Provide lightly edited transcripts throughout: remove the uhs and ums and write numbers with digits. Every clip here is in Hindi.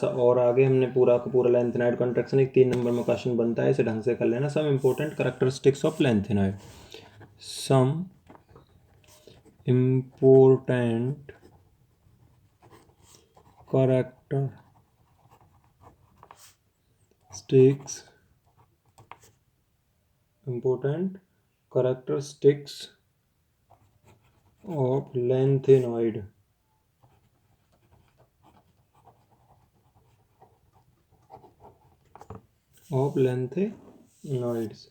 और आगे हमने पूरा का पूरा लेंथेनॉइड कॉन्ट्रैक्शन एक 3 नंबर में क्वेश्चन बनता है, इसे ढंग से कर लेना। Some important characteristics of lanthanoid. Some important characteristics of lanthanoid. Of lanthanoids.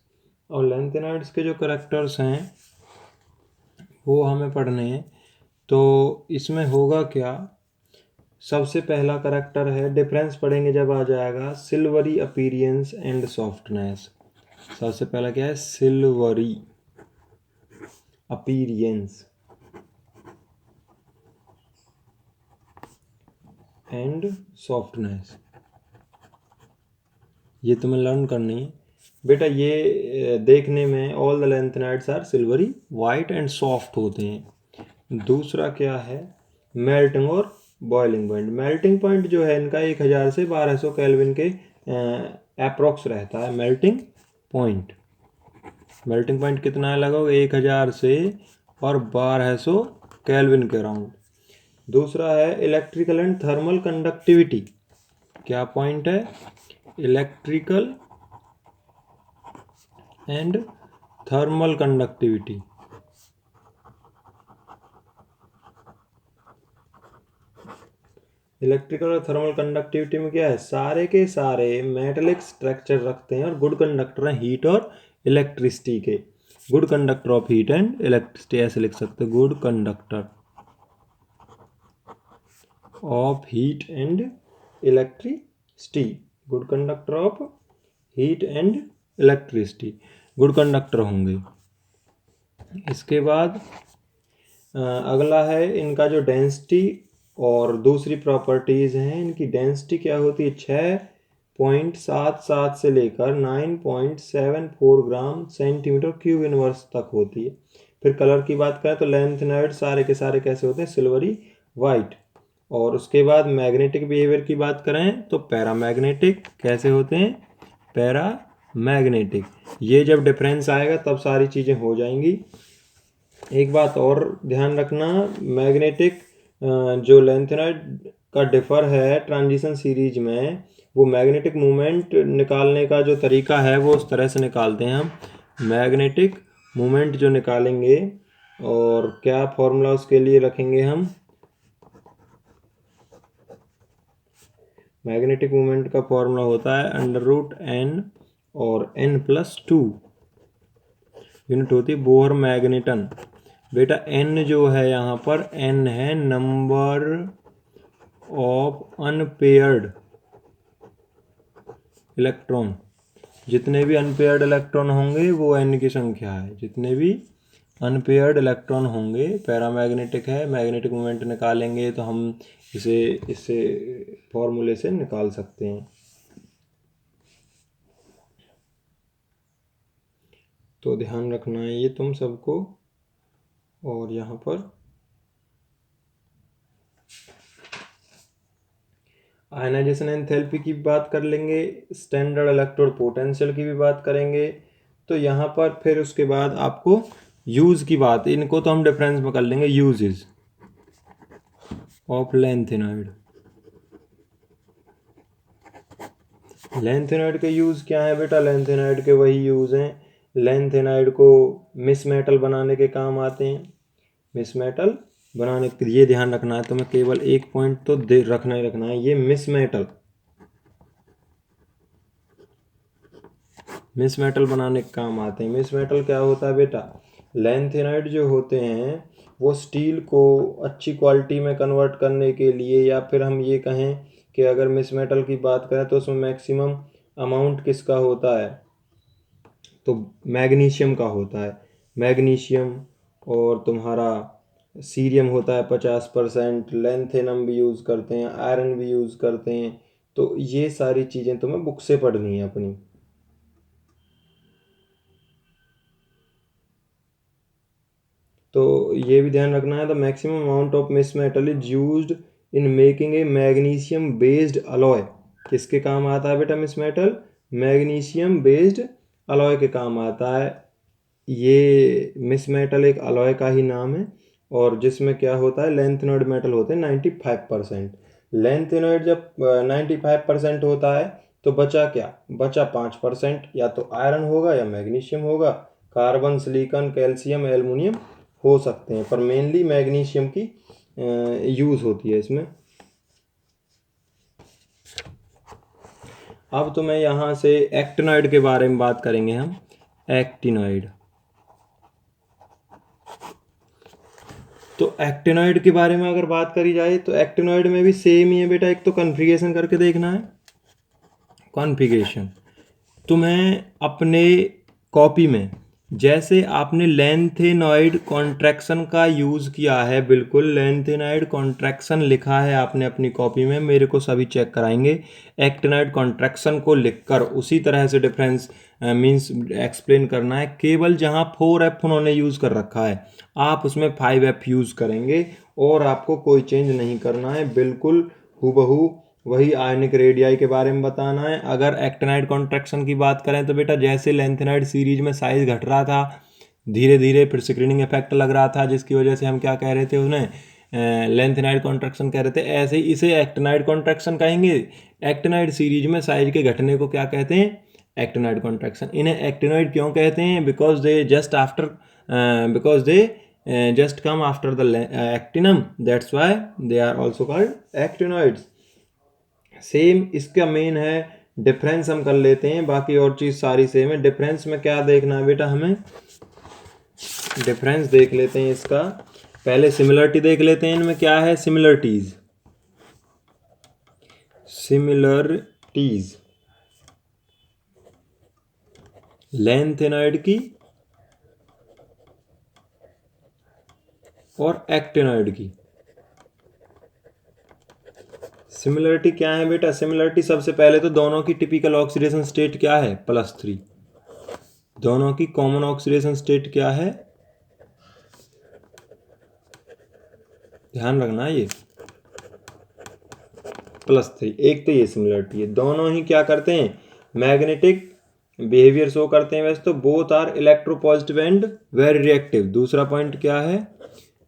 और लेंथेनॉइड्स के जो करेक्टर्स हैं वो हमें पढ़ने हैं। तो इसमें होगा क्या, सबसे पहला करेक्टर है, डिफरेंस पढ़ेंगे जब आ जाएगा, सिल्वरी अपीरियंस एंड सॉफ्टनेस। सबसे पहला क्या है, सिल्वरी अपीरियंस एंड सॉफ्टनेस, ये तुम्हें लर्न करनी है बेटा। ये देखने में all the lanthanoids are silvery white and soft होते हैं। दूसरा क्या है, मेल्टिंग और बॉइलिंग पॉइंट। मेल्टिंग पॉइंट जो है इनका 1000 से 1200 केल्विन के अप्रोक्स रहता है। मेल्टिंग पॉइंट कितना है, लगभग 1000 से और 1200 केल्विन के अराउंड। दूसरा है इलेक्ट्रिकल एंड थर्मल कंडक्टिविटी। क्या पॉइंट है, electrical and thermal conductivity. Electrical और थर्मल कंडक्टिविटी में क्या है, सारे के सारे मेटेलिक स्ट्रक्चर रखते हैं और गुड कंडक्टर हैं हीट और इलेक्ट्रिसिटी के। Good conductor of heat and electricity ऐसे लिख सकते हैं, good conductor of heat and electricity. Good conductor of heat and electricity, good conductor होंगे। इसके बाद अगला है इनका जो डेंसिटी और दूसरी प्रॉपर्टीज हैं। इनकी डेंसिटी क्या होती है, 6.77 से लेकर 9.74 ग्राम सेंटीमीटर क्यूब इनवर्स तक होती है। फिर कलर की बात करें तो लेंथेनॉइड सारे के सारे कैसे होते हैं, सिल्वरी वाइट। और उसके बाद मैग्नेटिक बिहेवियर की बात करें तो पैरामैग्नेटिक कैसे होते हैं, पैरामैग्नेटिक। ये जब डिफरेंस आएगा तब सारी चीज़ें हो जाएंगी। एक बात और ध्यान रखना, मैग्नेटिक जो लेंथेनॉइड का डिफर है ट्रांजिशन सीरीज में, वो मैग्नेटिक मोमेंट निकालने का जो तरीका है वो उस तरह से निकालते हैं हम। मैग्नेटिक मोमेंट जो निकालेंगे, और क्या फॉर्मूला उसके लिए रखेंगे हम, मैग्नेटिक मोमेंट का फॉर्मूला होता है √n और n+2 यूनिट होती है बोहर मैग्नेटन। बेटा n जो है यहाँ पर, n है नंबर ऑफ अनपेयर्ड इलेक्ट्रॉन। जितने भी अनपेयर्ड इलेक्ट्रॉन होंगे वो n की संख्या है, जितने भी अनपेयर्ड इलेक्ट्रॉन होंगे। पैरामैग्नेटिक है, मैग्नेटिक मोमेंट निकालेंगे तो हम इसे फॉर्मूले से निकाल सकते हैं। तो ध्यान रखना है ये तुम सबको। और यहाँ पर आयनाइजेशन एंथैल्पी की बात कर लेंगे, स्टैंडर्ड इलेक्ट्रोड पोटेंशियल की भी बात करेंगे। तो यहाँ पर फिर उसके बाद आपको यूज की बात, इनको तो हम डिफरेंस में कर लेंगे, यूजेस ऑफ लेंथेनॉइड। लेंथेनॉइड के यूज क्या है बेटा, लेंथेनॉइड के वही यूज हैं, लेंथेनॉइड को मिस मेटल बनाने के काम आते हैं। मिस मेटल बनाने के लिए ध्यान रखना है तुम्हें, केवल एक पॉइंट तो रखना ही रखना है, ये मिस मेटल बनाने के काम आते हैं। मिस मेटल क्या होता है बेटा, लेंथेनॉइड जो होते हैं वो स्टील को अच्छी क्वालिटी में कन्वर्ट करने के लिए, या फिर हम ये कहें कि अगर मिस मेटल की बात करें तो उसमें मैक्सिमम अमाउंट किसका होता है, तो मैग्नीशियम का होता है। मैग्नीशियम और तुम्हारा सीरियम होता है 50%, लेंथेनम भी यूज़ करते हैं, आयरन भी यूज़ करते हैं। तो ये सारी चीज़ें तुम्हें बुक से पढ़नी है अपनी। तो ये भी ध्यान रखना है, the maximum amount of misch metal is used in making a magnesium based alloy. किसके काम आता है बेटा misch metal? Magnesium based alloy के काम आता है। ये मिस मेटल एक अलॉय का ही नाम है, और जिसमें क्या होता है, लेंथेनॉइड मेटल होते हैं 95%। लेंथेनॉइड जब 95% होता है तो बचा क्या? बचा 5%, या तो आयरन होगा या मैग्नीशियम होगा। कार्बन, सिलिकॉन, कैल्शियम, एल्युमिनियम हो सकते हैं, पर मेनली मैग्नीशियम की यूज़ होती है इसमें। अब तो मैं यहाँ से एक्टिनॉइड के बारे में बात करेंगे हम। एक्टिनॉइड, तो एक्टिनॉइड के बारे में अगर बात करी जाए तो एक्टिनॉइड में भी सेम ही है बेटा। एक तो कॉन्फ़िगरेशन करके देखना है, कॉन्फ़िगरेशन। तो मैं अपने कॉपी में जैसे आपने लेंथेनॉइड कॉन्ट्रैक्शन का यूज़ किया है, बिल्कुल लेंथेनॉइड कॉन्ट्रैक्शन लिखा है आपने अपनी कॉपी में, मेरे को सभी चेक कराएंगे। एक्टिनॉइड कॉन्ट्रैक्शन को लिखकर उसी तरह से डिफरेंस मींस एक्सप्लेन करना है। केवल जहाँ 4F उन्होंने यूज़ कर रखा है आप उसमें 5F यूज़ करेंगे, और आपको कोई चेंज नहीं करना है, बिल्कुल हूबहू वही आयनिक रेडियाई के बारे में बताना है। अगर एक्टिनाइड कॉन्ट्रैक्शन की बात करें तो बेटा जैसे लेंथेनाइड सीरीज में साइज घट रहा था धीरे धीरे, फिर स्क्रीनिंग इफेक्ट लग रहा था जिसकी वजह से हम क्या कह रहे थे उन्हें लेंथेनाइड कॉन्ट्रैक्शन कह रहे थे, ऐसे ही इसे एक्टिनाइड कॉन्ट्रैक्शन कहेंगे। एक्टिनाइड सीरीज में साइज के घटने को क्या कहते हैं? Actinide contraction. इन्हें एक्टिनॉइड क्यों कहते हैं? Because they just after, because they just come after the actinum, that's why they are also called actinoids। Same इसका मेन है। डिफरेंस हम कर लेते हैं, बाकी और चीज़ सारी सेम है। डिफरेंस में क्या देखना है बेटा हमें? डिफरेंस देख लेते हैं इसका। पहले सिमिलरिटी देख लेते हैं, इनमें क्या है? सिमिलरिटीज, सिमिलरिटीज लेंथेनॉइड की और एक्टिनॉइड की। सिमिलरिटी क्या है बेटा? सिमिलरिटी सबसे पहले तो दोनों की टिपिकल ऑक्सीडेशन स्टेट क्या है? +3। दोनों की कॉमन ऑक्सीडेशन स्टेट क्या है? ध्यान रखना ये +3। एक तो ये सिमिलरिटी है, दोनों ही क्या करते हैं? मैग्नेटिक बिहेवियर शो करते हैं। वैसे तो both are electropositive and very reactive. दूसरा पॉइंट क्या है?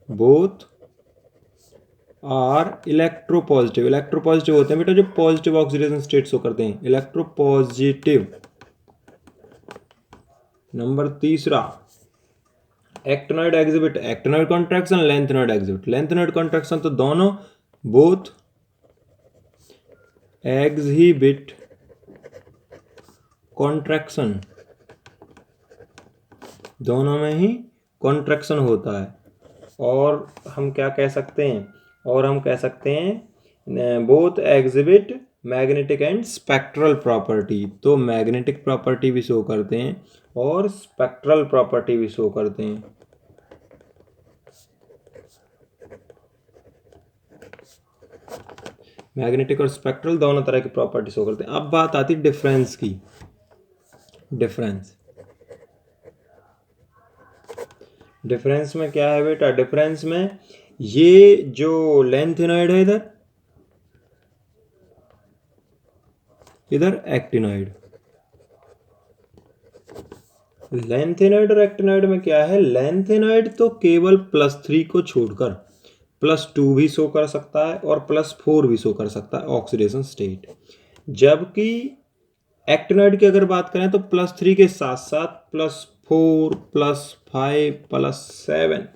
Both are electropositive. इलेक्ट्रोपॉजिटिव होते हैं बेटा जो पॉजिटिव ऑक्सीडेशन स्टेट शो करते हैं, इलेक्ट्रोपॉजिटिव। नंबर तीसरा, actinoid exhibit actinoid contraction, lanthanoid exhibit lanthanoid contraction. तो दोनों बोथ एग्जिबिट कॉन्ट्रैक्शन, दोनों में ही कॉन्ट्रैक्शन होता है। और हम क्या कह सकते हैं? और हम कह सकते हैं both exhibit magnetic and spectral property. तो मैग्नेटिक प्रॉपर्टी भी शो करते हैं और स्पेक्ट्रल प्रॉपर्टी भी शो करते हैं। मैग्नेटिक और स्पेक्ट्रल दोनों तरह की प्रॉपर्टी शो करते हैं। अब बात आती है डिफरेंस की। डिफरेंस, डिफरेंस में क्या है बेटा? डिफरेंस में ये जो लेंथेनॉइड है इधर, इधर एक्टिनॉइड। लेंथेनॉइड और एक्टिनॉइड में क्या है? लेंथेनॉइड तो केवल +3 को छोड़कर +2 भी शो कर सकता है और +4 भी शो कर सकता है ऑक्सीडेशन स्टेट। जबकि एक्टिनॉइड की अगर बात करें तो +3 के साथ साथ +4, +5, +7,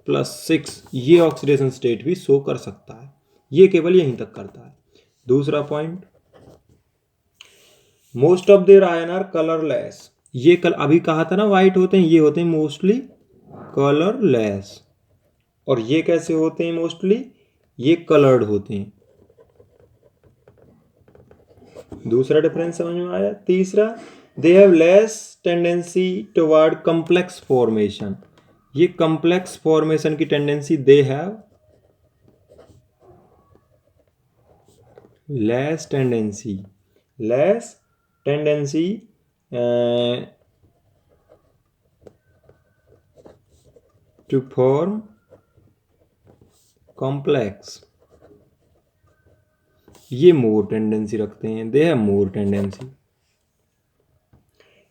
+6 ये ऑक्सीडेशन स्टेट भी शो कर सकता है। ये केवल यहीं तक करता है। दूसरा point, most of their ion are colourless. ये कल अभी कहा था ना वाइट होते हैं, ये होते हैं मोस्टली कलरलेस। और ये कैसे होते हैं मोस्टली? ये कलर्ड होते हैं। दूसरा डिफरेंस समझ में आया। तीसरा, they have less tendency toward complex formation. ये कॉम्प्लेक्स फॉर्मेशन की tendency they have less tendency, less tendency to form complex ये मोर टेंडेंसी रखते हैं, दे हैव मोर टेंडेंसी।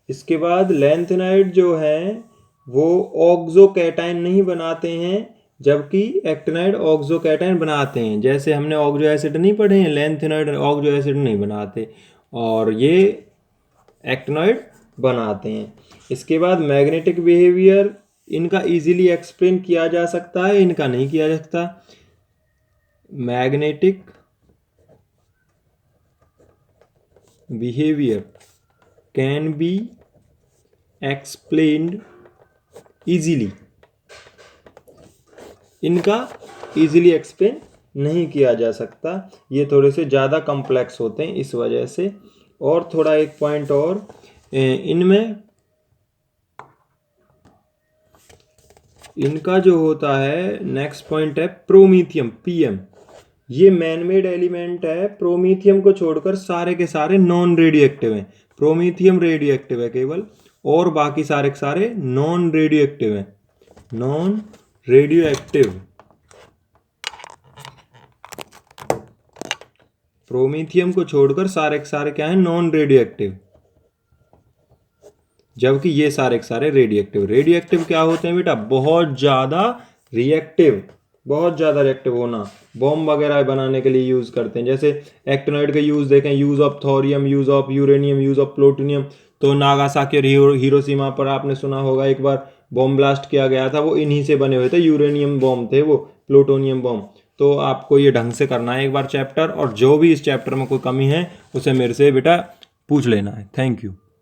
इसके बाद लैंथेनाइड जो है वो ऑक्सोकैटायन नहीं बनाते हैं, जबकि एक्टिनाइड ऑक्सोकैटायन बनाते हैं। जैसे हमने ऑक्सो एसिड नहीं पढ़े हैं, लैंथेनाइड ऑक्सो एसिड नहीं बनाते और ये एक्टिनाइड बनाते हैं। इसके बाद मैग्नेटिक बिहेवियर, इनका इजीली एक्सप्लेन किया जा सकता है, इनका नहीं किया जा सकता। Magnetic behaviour can be explained easily, इनका इजीली एक्सप्लेन नहीं किया जा सकता, ये थोड़े से ज़्यादा कॉम्प्लेक्स होते हैं इस वजह से। और थोड़ा एक पॉइंट और, इनमें इनका जो होता है नेक्स्ट पॉइंट है प्रोमीथियम, पीएम। ये मैनमेड एलिमेंट है, प्रोमीथियम को छोड़कर सारे के सारे नॉन रेडियो एक्टिव हैं। प्रोमीथियम रेडियो एक्टिव है केवल, और बाकी सारे के सारे नॉन रेडियो एक्टिव हैं। नॉन रेडियो एक्टिव, प्रोमीथियम को छोड़कर सारे के सारे क्या है, नॉन रेडियो एक्टिव, जबकि ये सारे के सारे रेडियो एक्टिव। रेडियो एक्टिव क्या होते हैं बेटा, बहुत ज़्यादा रिएक्टिव, बहुत ज़्यादा रिएक्टिव होना, बॉम्ब वगैरह बनाने के लिए यूज़ करते हैं। जैसे एक्टिनाइड का यूज़ देखें, use of thorium, use of uranium, use of plutonium. तो नागासाकी और हिरोशिमा पर आपने सुना होगा एक बार बॉम्ब ब्लास्ट किया गया था, वो इन्हीं से बने हुए थे, यूरेनियम बॉम्ब थे वो, प्लूटोनियम बॉम्ब। तो आपको ये ढंग से करना है एक बार चैप्टर, और जो भी इस चैप्टर में कोई कमी है उसे मेरे से बेटा पूछ लेना है। Thank you.